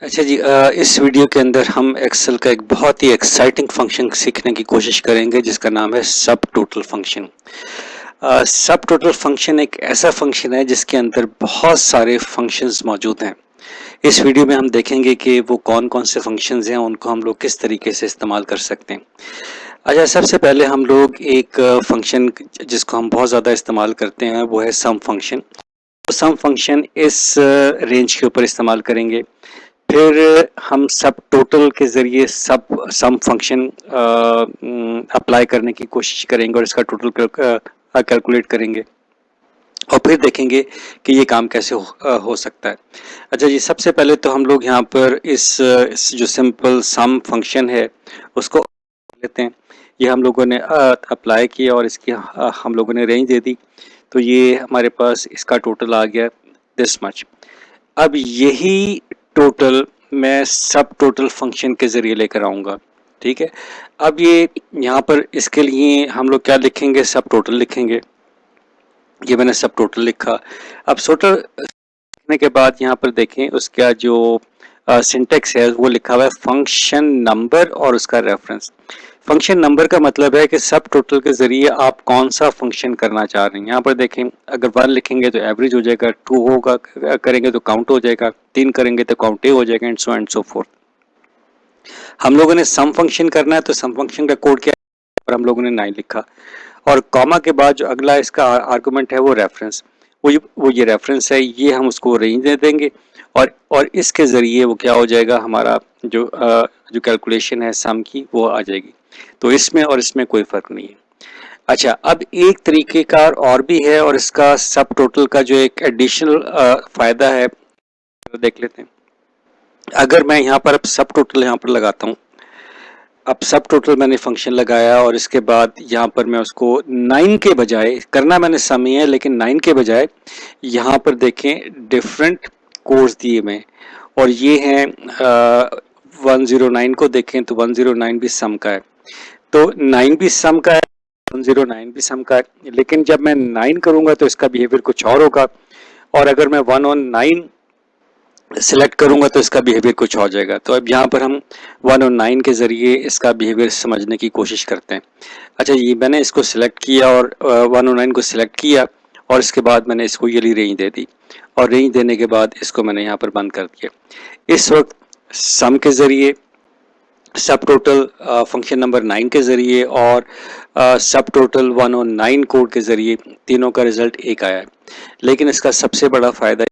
अच्छा जी, इस वीडियो के अंदर हम एक्सेल का एक बहुत ही एक्साइटिंग फंक्शन सीखने की कोशिश करेंगे जिसका नाम है सब टोटल फंक्शन। सब टोटल फंक्शन एक ऐसा फंक्शन है जिसके अंदर बहुत सारे फंक्शंस मौजूद हैं। इस वीडियो में हम देखेंगे कि वो कौन कौन से फंक्शंस हैं, उनको हम लोग किस तरीके से इस्तेमाल कर सकते हैं। अच्छा, सबसे पहले हम लोग एक फंक्शन जिसको हम बहुत ज़्यादा इस्तेमाल करते हैं वो है सम फंक्शन। सम फंक्शन इस रेंज के ऊपर इस्तेमाल करेंगे। फिर हम सब टोटल के ज़रिए सब सम फंक्शन अप्लाई करने की कोशिश करेंगे और इसका टोटल कैलकुलेट करेंगे और फिर देखेंगे कि ये काम कैसे हो सकता है। अच्छा जी, सबसे पहले तो हम लोग यहाँ पर इस जो सिंपल सम फंक्शन है उसको लेते हैं। ये हम लोगों ने अप्लाई किया और इसकी हम लोगों ने रेंज दे दी, तो ये हमारे पास इसका टोटल आ गया दिस मच। अब यही टोटल मैं सब टोटल फंक्शन के ज़रिए लेकर आऊँगा, ठीक है। अब ये यहाँ पर इसके लिए हम लोग क्या लिखेंगे, सब टोटल लिखेंगे। ये मैंने सब टोटल लिखा। अब टोटल लिखने के बाद यहाँ पर देखें उसका जो सिंटेक्स है वो लिखा हुआ है फंक्शन नंबर और उसका रेफरेंस। फंक्शन नंबर का मतलब है कि सब टोटल के जरिए आप कौन सा फंक्शन करना चाह रहे हैं। यहाँ पर देखें, अगर 1 लिखेंगे तो एवरेज हो जाएगा, 2 होगा करेंगे तो काउंट हो जाएगा, 3 करेंगे तो काउंट हो जाएगा, एंड सो फोर्थ। हम लोगों ने सम फंक्शन करना है तो सम फंक्शन का कोड क्या है, पर हम लोगों ने 9 लिखा और कॉमा के बाद जो अगला इसका आर्गुमेंट है वो रेफरेंस, वो ये रेफरेंस है, ये हम उसको रेंज दे देंगे और इसके ज़रिए वो क्या हो जाएगा, हमारा जो कैलकुलेशन है सम की वो आ जाएगी। तो इसमें और इसमें कोई फ़र्क नहीं है। अच्छा, अब एक तरीक़ेकार और भी है और इसका सब टोटल का जो एक एडिशनल फ़ायदा है तो देख लेते हैं। अगर मैं यहाँ पर अब सब टोटल यहाँ पर लगाता हूँ, अब सब टोटल मैंने फंक्शन लगाया और इसके बाद यहाँ पर मैं उसको 9 के बजाय, करना मैंने सम ही है लेकिन 9 के बजाय यहाँ पर देखें डिफरेंट कोड्स दिए मैं, और ये हैं 109 को देखें तो 109 भी सम का है, तो 9 भी सम का है, 109 भी सम का है। लेकिन जब मैं 9 करूँगा तो इसका बिहेवियर कुछ और होगा, और अगर मैं 109 सिलेक्ट करूंगा तो इसका बिहेवियर कुछ हो जाएगा। तो अब यहाँ पर हम 109 के ज़रिए इसका बिहेवियर समझने की कोशिश करते हैं। अच्छा, ये मैंने इसको सिलेक्ट किया और 109 को सिलेक्ट किया और इसके बाद मैंने इसको ये रेंज दे दी और रेंज देने के बाद इसको मैंने यहाँ पर बंद कर दिया। इस वक्त सम के ज़रिए, सब टोटल फंक्शन नंबर 9 के ज़रिए और सब टोटल 109 कोड के ज़रिए तीनों का रिज़ल्ट एक आया है। लेकिन इसका सबसे बड़ा फ़ायदा,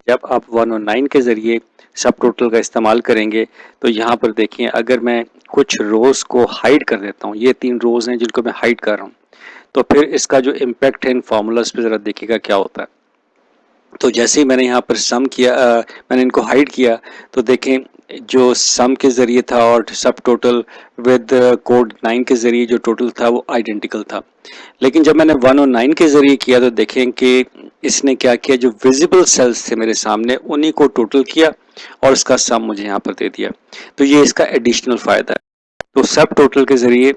जब आप 109 के ज़रिए सब टोटल का इस्तेमाल करेंगे तो यहाँ पर देखिए, अगर मैं कुछ रोज़ को हाइड कर देता हूँ, ये 3 रोज़ हैं जिनको मैं हाइड कर रहा हूँ, तो फिर इसका जो इम्पैक्ट है इन फार्मूलाज पे ज़रा देखिएगा क्या होता है। तो जैसे ही मैंने यहाँ पर सम किया, मैंने इनको हाइड किया, तो देखें जो सम के ज़रिए था और सब टोटल विद कोड 9 के ज़रिए जो टोटल था वो आइडेंटिकल था। लेकिन जब मैंने 109 के ज़रिए किया तो देखें कि इसने क्या किया, जो विजिबल सेल्स थे मेरे सामने उन्हीं को टोटल किया और उसका सम मुझे यहाँ पर दे दिया। तो ये इसका एडिशनल फ़ायदा है। तो सब टोटल के ज़रिए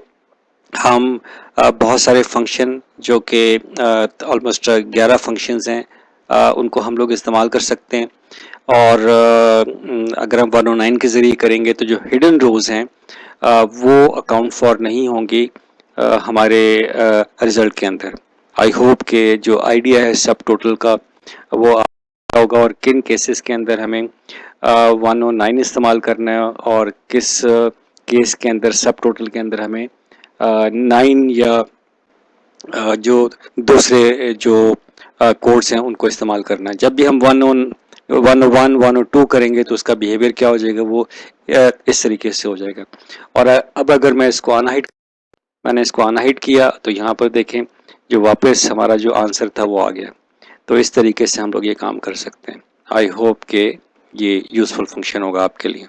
हम बहुत सारे फंक्शन जो कि ऑलमोस्ट 11 फंक्शंस हैं, उनको हम लोग इस्तेमाल कर सकते हैं। और अगर हम 109 के ज़रिए करेंगे तो जो हिडन रोज़ हैं वो अकाउंट फॉर नहीं होंगी हमारे रिज़ल्ट के अंदर। आई होप कि जो आइडिया है सब टोटल का वो आता होगा और किन केसेस के अंदर हमें 109 इस्तेमाल करना है और किस केस के अंदर सब टोटल के अंदर हमें 9 या जो दूसरे जो कोड्स हैं उनको इस्तेमाल करना है। जब भी हम 101 102 करेंगे तो उसका बिहेवियर क्या हो जाएगा, वो इस तरीके से हो जाएगा। और अब अगर मैं इसको अनहाइड, मैंने इसको अनहाइड किया तो यहाँ पर देखें जो वापस हमारा जो आंसर था वो आ गया। तो इस तरीके से हम लोग ये काम कर सकते हैं। आई होप कि ये यूज़फुल फंक्शन होगा आपके लिए।